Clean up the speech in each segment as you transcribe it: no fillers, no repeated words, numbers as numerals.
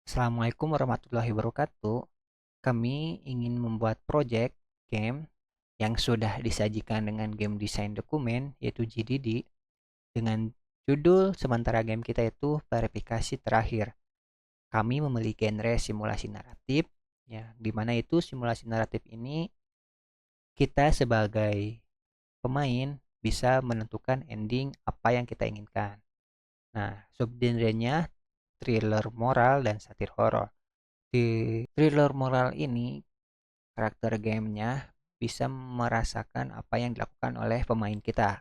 Assalamualaikum warahmatullahi wabarakatuh. Kami ingin membuat project game yang sudah disajikan dengan game desain dokumen yaitu GDD dengan judul sementara game kita itu verifikasi terakhir. Kami memiliki genre simulasi naratif ya, di mana itu simulasi naratif ini kita sebagai pemain bisa menentukan ending apa yang kita inginkan. Nah, subgenrenya thriller moral dan satir horor. Di thriller moral ini karakter gamenya bisa merasakan apa yang dilakukan oleh pemain kita.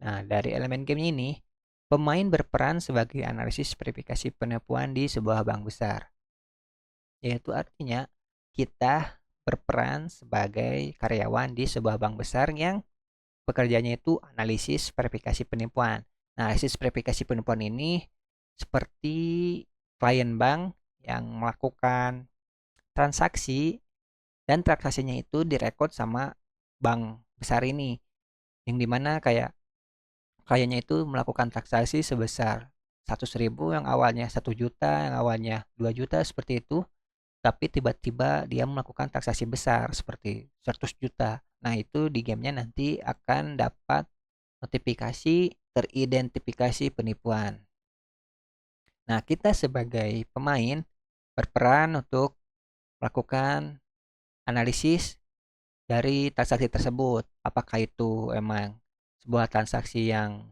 Nah, dari elemen game ini, pemain berperan sebagai analisis verifikasi penipuan di sebuah bank besar. Yaitu artinya kita berperan sebagai karyawan di sebuah bank besar yang pekerjaannya itu analisis verifikasi penipuan. Nah, analisis verifikasi penipuan ini seperti klien bank yang melakukan transaksi dan transaksinya itu direkod sama bank besar ini, yang dimana kayak kliennya itu melakukan transaksi sebesar 100.000 yang awalnya 1 juta, yang awalnya 2 juta seperti itu, tapi tiba-tiba dia melakukan transaksi besar seperti 100 juta. Nah, itu di gamenya nanti akan dapat notifikasi teridentifikasi penipuan. Nah, kita sebagai pemain berperan untuk melakukan analisis dari transaksi tersebut. Apakah itu emang sebuah transaksi yang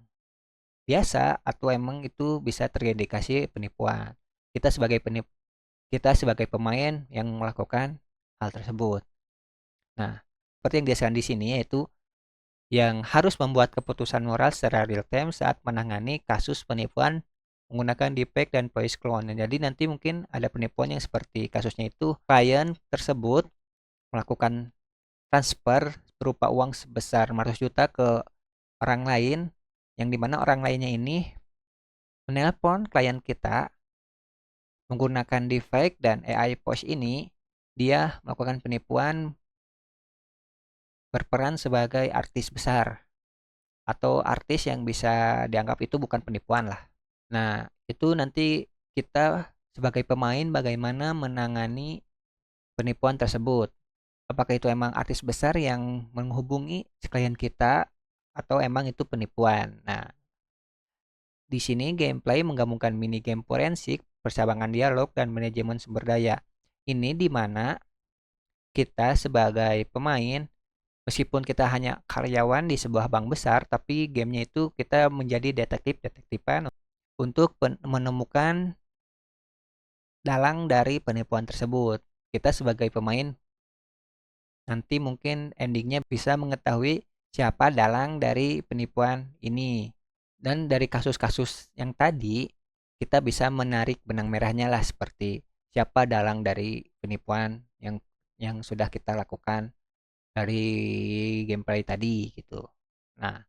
biasa atau emang itu bisa terindikasi penipuan. Kita sebagai kita sebagai pemain yang melakukan hal tersebut. Nah, seperti yang dijelaskan di sini yaitu yang harus membuat keputusan moral secara real time saat menangani kasus penipuan menggunakan deepfake dan voice clone. Jadi nanti mungkin ada penipuan yang seperti kasusnya itu klien tersebut melakukan transfer berupa uang sebesar 500 juta ke orang lain, yang dimana orang lainnya ini menelpon klien kita menggunakan deepfake dan AI voice ini. Dia melakukan penipuan berperan sebagai artis besar atau artis yang bisa dianggap itu bukan penipuan lah. Nah, itu nanti kita sebagai pemain bagaimana menangani penipuan tersebut. Apakah itu emang artis besar yang menghubungi si klien kita atau emang itu penipuan. Nah, di sini gameplay menggabungkan mini game forensik, percabangan dialog, dan manajemen sumber daya. Ini di mana kita sebagai pemain, meskipun kita hanya karyawan di sebuah bank besar, tapi gamenya itu kita menjadi detektif-detektifan untuk menemukan dalang dari penipuan tersebut. Kita sebagai pemain nanti mungkin endingnya bisa mengetahui siapa dalang dari penipuan ini. Dan dari kasus-kasus yang tadi, kita bisa menarik benang merahnya lah seperti siapa dalang dari penipuan yang sudah kita lakukan dari gameplay tadi gitu. Nah,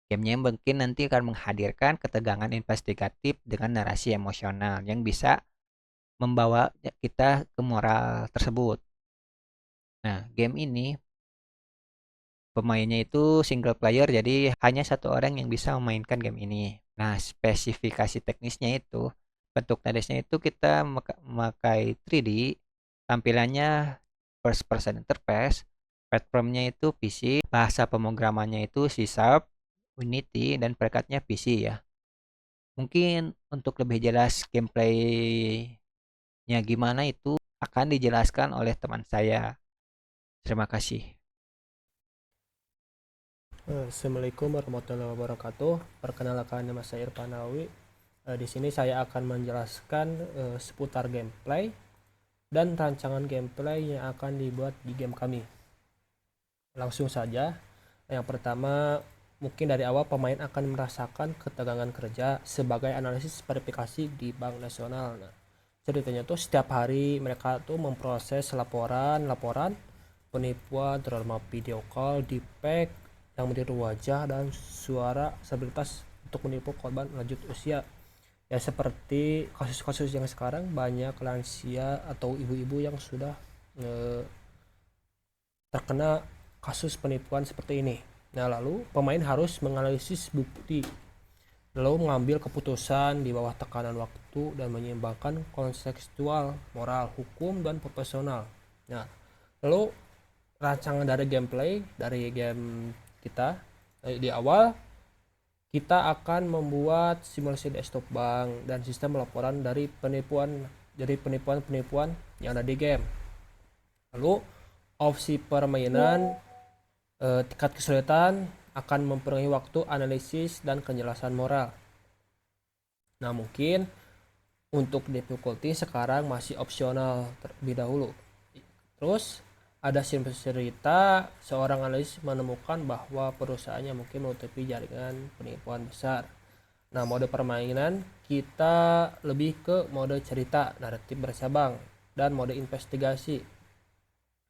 gamenya mungkin nanti akan menghadirkan ketegangan investigatif dengan narasi emosional yang bisa membawa kita ke moral tersebut. Nah, game ini pemainnya itu single player, jadi hanya satu orang yang bisa memainkan game ini. Nah, spesifikasi teknisnya itu, bentuk nadesnya itu kita memakai 3D, tampilannya first person interface, platformnya itu PC, bahasa pemrogramannya itu C Sharp, Unity, dan perekatnya PC ya. Mungkin untuk lebih jelas gameplaynya gimana itu akan dijelaskan oleh teman saya. Terima kasih. Assalamualaikum warahmatullahi wabarakatuh. Perkenalkan, nama saya Irfan Nawawi. Di sini saya akan menjelaskan seputar gameplay dan rancangan gameplay yang akan dibuat di game kami. Langsung saja. Yang pertama, mungkin dari awal pemain akan merasakan ketegangan kerja sebagai analisis verifikasi di Bank Nasional. Nah, ceritanya tuh setiap hari mereka tuh memproses laporan penipuan terutama video call, deepfake yang meniru wajah dan suara stabilitas untuk menipu korban lanjut usia. Ya seperti kasus-kasus yang sekarang banyak lansia atau ibu-ibu yang sudah terkena kasus penipuan seperti ini. Nah, lalu pemain harus menganalisis bukti lalu mengambil keputusan di bawah tekanan waktu dan menyeimbangkan kontekstual, moral, hukum, dan profesional. Nah, lalu rancangan dari gameplay dari game kita di awal kita akan membuat simulasi desktop bank dan sistem laporan dari penipuan yang ada di game. Lalu opsi permainan, tingkat kesulitan akan mempengaruhi waktu analisis dan kejelasan moral. Nah, mungkin untuk difficulty sekarang masih opsional terlebih dahulu. Terus ada cerita seorang analis menemukan bahwa perusahaannya mungkin menutupi jaringan penipuan besar. Nah, mode permainan kita lebih ke mode cerita naratif bercabang dan mode investigasi.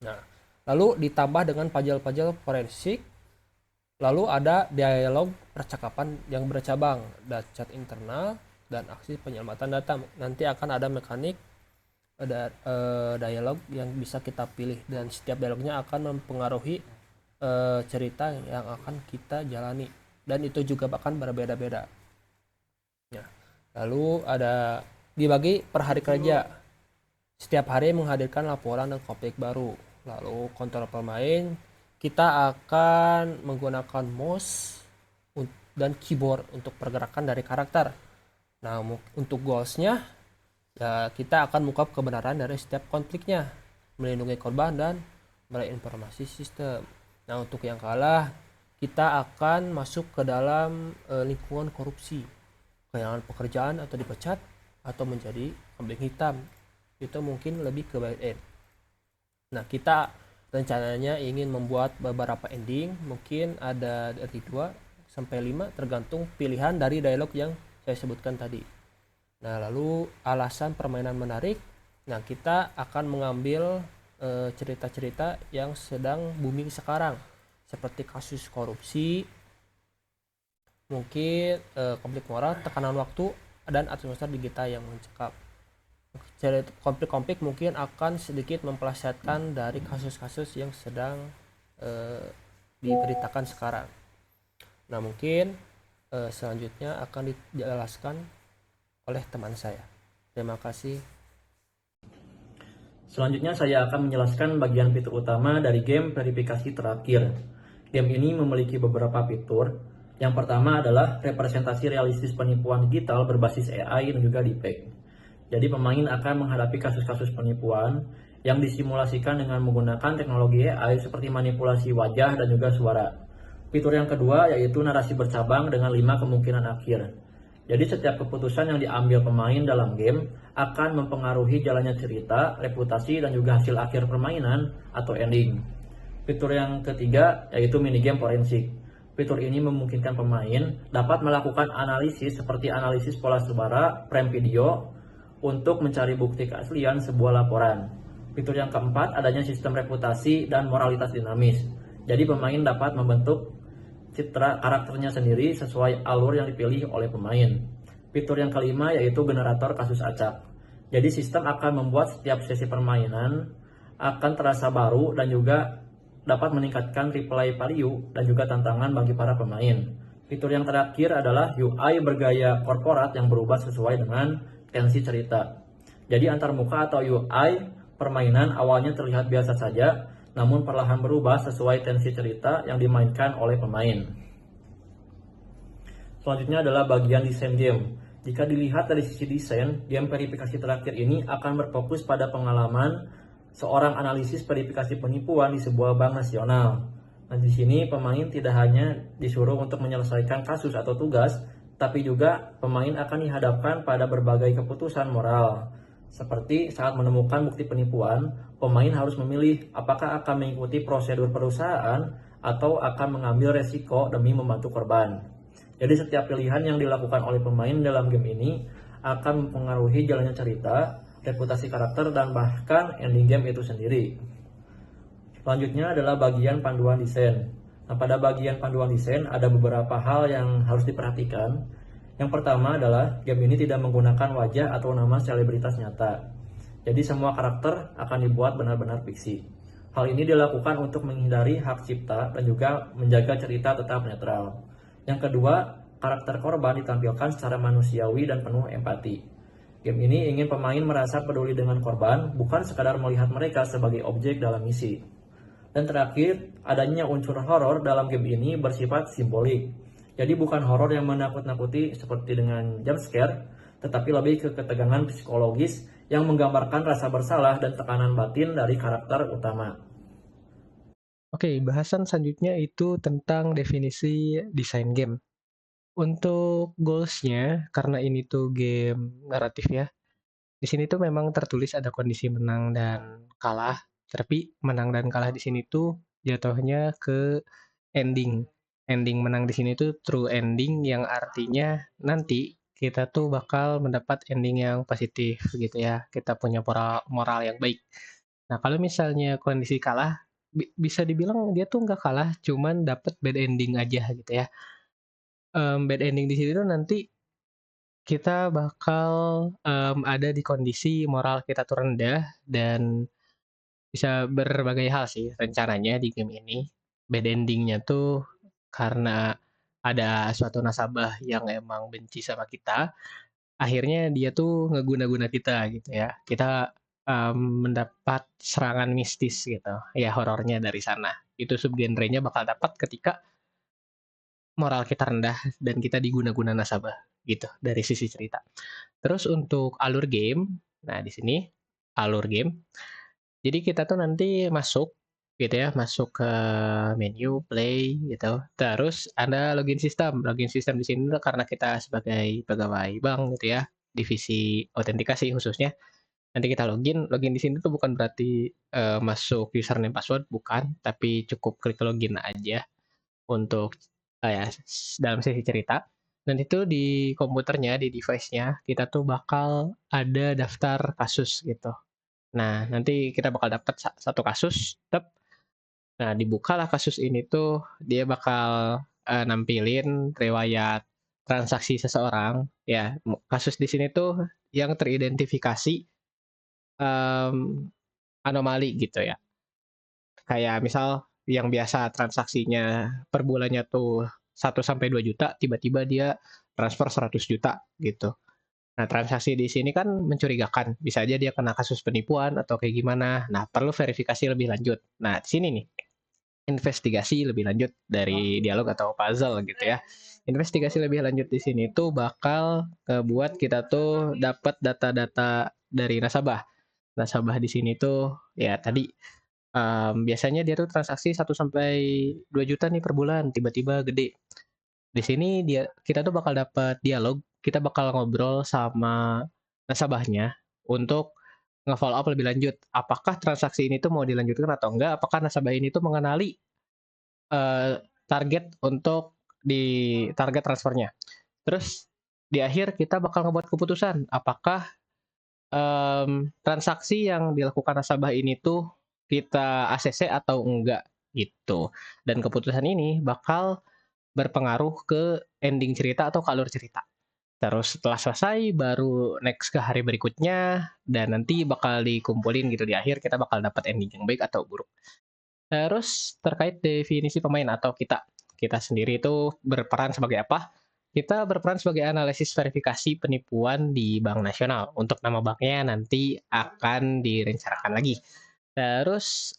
Nah, lalu ditambah dengan pajal-pajal forensik. Lalu ada dialog percakapan yang bercabang, dan chat internal, dan aksi penyelamatan data. Nanti akan ada mekanik ada dialog yang bisa kita pilih, dan setiap dialognya akan mempengaruhi cerita yang akan kita jalani, dan itu juga bahkan berbeda-beda. Ya. Lalu ada dibagi per hari kerja. Setiap hari menghadirkan laporan dan konflik baru. Lalu kontrol pemain, kita akan menggunakan mouse dan keyboard untuk pergerakan dari karakter. Nah, untuk goalsnya ya kita akan mengungkap kebenaran dari setiap konfliknya, melindungi korban dan meraih informasi sistem. Nah, untuk yang kalah kita akan masuk ke dalam lingkungan korupsi, kehilangan pekerjaan atau dipecat atau menjadi kambing hitam. Itu mungkin lebih ke bad end. Nah, kita rencananya ingin membuat beberapa ending, mungkin ada dari 2 sampai 5 tergantung pilihan dari dialog yang saya sebutkan tadi. Nah, lalu alasan permainan menarik. Nah, kita akan mengambil cerita-cerita yang sedang booming sekarang, seperti kasus korupsi, mungkin konflik moral, tekanan waktu, dan atmosfer digital yang mencekam. Konflik-konflik mungkin akan sedikit mempelesetkan dari kasus-kasus yang sedang diberitakan sekarang. Nah, mungkin selanjutnya akan dijelaskan oleh teman saya. Terima kasih. Selanjutnya saya akan menjelaskan bagian fitur utama dari game verifikasi terakhir. Game ini memiliki beberapa fitur. Yang pertama adalah representasi realistis penipuan digital berbasis AI dan juga deepfake. Jadi pemain akan menghadapi kasus-kasus penipuan yang disimulasikan dengan menggunakan teknologi AI seperti manipulasi wajah dan juga suara. Fitur yang kedua yaitu narasi bercabang dengan 5 kemungkinan akhir. Jadi setiap keputusan yang diambil pemain dalam game akan mempengaruhi jalannya cerita, reputasi, dan juga hasil akhir permainan atau ending. Fitur yang ketiga yaitu minigame forensik. Fitur ini memungkinkan pemain dapat melakukan analisis seperti analisis pola suara, frame video, untuk mencari bukti keaslian sebuah laporan. Fitur yang keempat adanya sistem reputasi dan moralitas dinamis. Jadi pemain dapat membentuk citra karakternya sendiri sesuai alur yang dipilih oleh pemain. Fitur yang kelima yaitu generator kasus acak. Jadi sistem akan membuat setiap sesi permainan akan terasa baru dan juga dapat meningkatkan replay value dan juga tantangan bagi para pemain. Fitur yang terakhir adalah UI bergaya korporat yang berubah sesuai dengan tensi cerita. Jadi antar muka atau UI permainan awalnya terlihat biasa saja, namun perlahan berubah sesuai tensi cerita yang dimainkan oleh pemain. Selanjutnya adalah bagian desain game. Jika dilihat dari sisi desain, game verifikasi terakhir ini akan berfokus pada pengalaman seorang analisis verifikasi penipuan di sebuah bank nasional. Nah, di sini pemain tidak hanya disuruh untuk menyelesaikan kasus atau tugas, tapi juga pemain akan dihadapkan pada berbagai keputusan moral. Seperti saat menemukan bukti penipuan, pemain harus memilih apakah akan mengikuti prosedur perusahaan atau akan mengambil resiko demi membantu korban. Jadi setiap pilihan yang dilakukan oleh pemain dalam game ini akan mempengaruhi jalannya cerita, reputasi karakter, dan bahkan ending game itu sendiri. Selanjutnya adalah bagian panduan desain. Nah, pada bagian panduan desain ada beberapa hal yang harus diperhatikan. Yang pertama adalah game ini tidak menggunakan wajah atau nama selebritas nyata. Jadi semua karakter akan dibuat benar-benar fiksi. Hal ini dilakukan untuk menghindari hak cipta dan juga menjaga cerita tetap netral. Yang kedua, karakter korban ditampilkan secara manusiawi dan penuh empati. Game ini ingin pemain merasa peduli dengan korban, bukan sekadar melihat mereka sebagai objek dalam misi. Dan terakhir, adanya unsur horor dalam game ini bersifat simbolik. Jadi bukan horor yang menakut-nakuti seperti dengan jump scare, tetapi lebih ke ketegangan psikologis yang menggambarkan rasa bersalah dan tekanan batin dari karakter utama. Oke, bahasan selanjutnya itu tentang definisi desain game. Untuk goals-nya, karena ini tuh game naratif ya, di sini tuh memang tertulis ada kondisi menang dan kalah, tapi menang dan kalah di sini tuh jatuhnya ke ending. Ending menang di sini tuh true ending yang artinya nanti kita tuh bakal mendapat ending yang positif gitu ya. Kita punya moral yang baik. Nah, kalau misalnya kondisi kalah, bisa dibilang dia tuh nggak kalah, cuman dapat bad ending aja gitu ya. Bad ending di sini tuh nanti kita bakal, ada di kondisi moral kita tuh rendah dan bisa berbagai hal sih rencananya di game ini. Bad ending-nya tuh karena ada suatu nasabah yang emang benci sama kita, akhirnya dia tuh ngeguna-guna kita gitu ya. Kita, mendapat serangan mistis gitu, ya horornya dari sana. Itu subgenrenya bakal dapat ketika moral kita rendah dan kita diguna-guna nasabah, gitu, dari sisi cerita. Terus untuk alur game, nah di sini alur game, jadi kita tuh nanti masuk gitu ya, masuk ke menu play gitu. Terus ada login system. Login system di sini tuh karena kita sebagai pegawai bank gitu ya, divisi autentikasi khususnya. Nanti kita login, login di sini tuh bukan berarti masuk username password, bukan, tapi cukup klik login aja untuk ya dalam sesi cerita. Dan itu di komputernya, di device-nya, kita tuh bakal ada daftar kasus gitu. Nah, nanti kita bakal dapat satu kasus, nah dibukalah kasus ini tuh, dia bakal nampilin riwayat transaksi seseorang, ya. Kasus di sini tuh yang teridentifikasi um, anomali gitu ya. Kayak misal yang biasa transaksinya per bulannya tuh 1 sampai 2 juta, tiba-tiba dia transfer 100 juta gitu. Nah, transaksi di sini kan mencurigakan. Bisa aja dia kena kasus penipuan atau kayak gimana. Nah, perlu verifikasi lebih lanjut. Nah, di sini nih, investigasi lebih lanjut dari dialog atau puzzle gitu ya. Investigasi lebih lanjut di sini tuh bakal buat kita tuh dapat data-data dari nasabah. Nasabah di sini tuh ya tadi biasanya dia tuh transaksi 1 sampai 2 juta nih per bulan, tiba-tiba gede. Di sini kita tuh bakal dapat dialog, kita bakal ngobrol sama nasabahnya untuk nge-follow up lebih lanjut. Apakah transaksi ini tuh mau dilanjutkan atau enggak? Apakah nasabah ini tuh mengenali target untuk di target transfernya. Terus di akhir kita bakal ngebuat keputusan apakah transaksi yang dilakukan nasabah ini tuh kita ACC atau enggak gitu. Dan keputusan ini bakal berpengaruh ke ending cerita atau ke alur cerita. Terus setelah selesai baru next ke hari berikutnya dan nanti bakal dikumpulin gitu di akhir kita bakal dapat ending yang baik atau buruk. Terus terkait definisi pemain atau kita. Kita sendiri itu berperan sebagai apa? Kita berperan sebagai analisis verifikasi penipuan di Bank Nasional. Untuk nama banknya nanti akan direncanakan lagi. Terus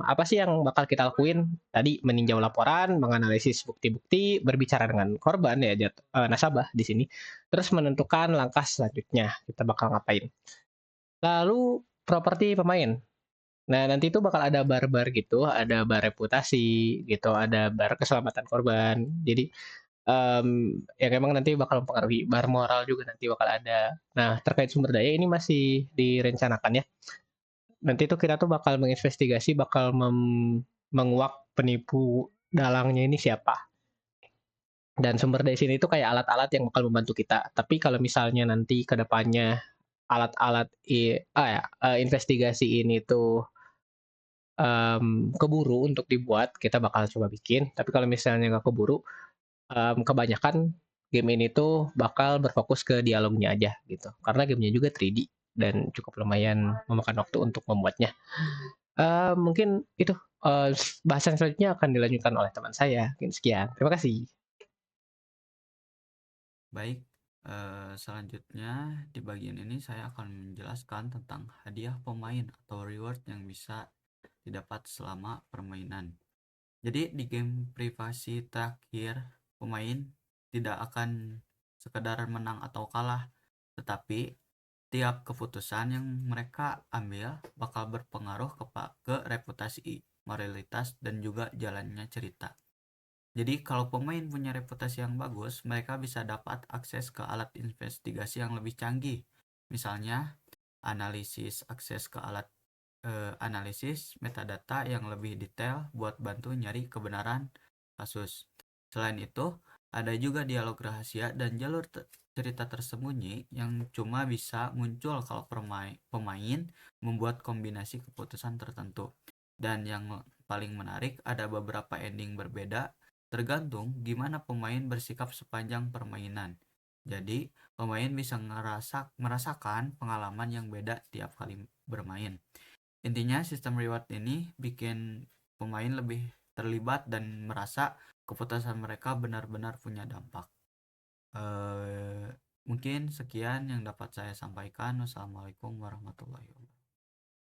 apa sih yang bakal kita lakuin? Tadi meninjau laporan, menganalisis bukti-bukti, berbicara dengan korban ya nasabah di sini. Terus menentukan langkah selanjutnya kita bakal ngapain. Lalu properti pemain. Nah, nanti itu bakal ada bar-bar gitu, ada bar reputasi gitu, ada bar keselamatan korban. Jadi yang emang nanti bakal mempengaruhi bar moral juga nanti bakal ada. Nah, terkait sumber daya ini masih direncanakan ya. Nanti itu kita tuh bakal menginvestigasi, bakal menguak penipu dalangnya ini siapa. Dan sumber daya sini itu kayak alat-alat yang bakal membantu kita. Tapi kalau misalnya nanti ke depannya alat-alat investigasi ini tuh keburu untuk dibuat, kita bakal coba bikin. Tapi kalau misalnya nggak keburu, kebanyakan game ini tuh bakal berfokus ke dialognya aja gitu. Karena gamenya juga 3D dan cukup lumayan memakan waktu untuk membuatnya. Mungkin itu bahasan selanjutnya akan dilanjutkan oleh teman saya. Mungkin sekian. Terima kasih. Baik, selanjutnya di bagian ini saya akan menjelaskan tentang hadiah pemain atau reward yang bisa didapat selama permainan. Jadi di game privasi terakhir, pemain tidak akan sekedar menang atau kalah, tetapi tiap keputusan yang mereka ambil bakal berpengaruh ke reputasi, moralitas, dan juga jalannya cerita. Jadi kalau pemain punya reputasi yang bagus, mereka bisa dapat akses ke alat investigasi yang lebih canggih. Misalnya analisis akses ke alat analisis metadata yang lebih detail buat bantu nyari kebenaran kasus. Selain itu, ada juga dialog rahasia dan jalur cerita tersembunyi yang cuma bisa muncul kalau pemain membuat kombinasi keputusan tertentu. Dan yang paling menarik, ada beberapa ending berbeda tergantung gimana pemain bersikap sepanjang permainan. Jadi, pemain bisa merasakan pengalaman yang beda tiap kali bermain. Intinya, sistem reward ini bikin pemain lebih terlibat dan merasa keputusan mereka benar-benar punya dampak. Mungkin sekian yang dapat saya sampaikan. Wassalamualaikum warahmatullahi wabarakatuh.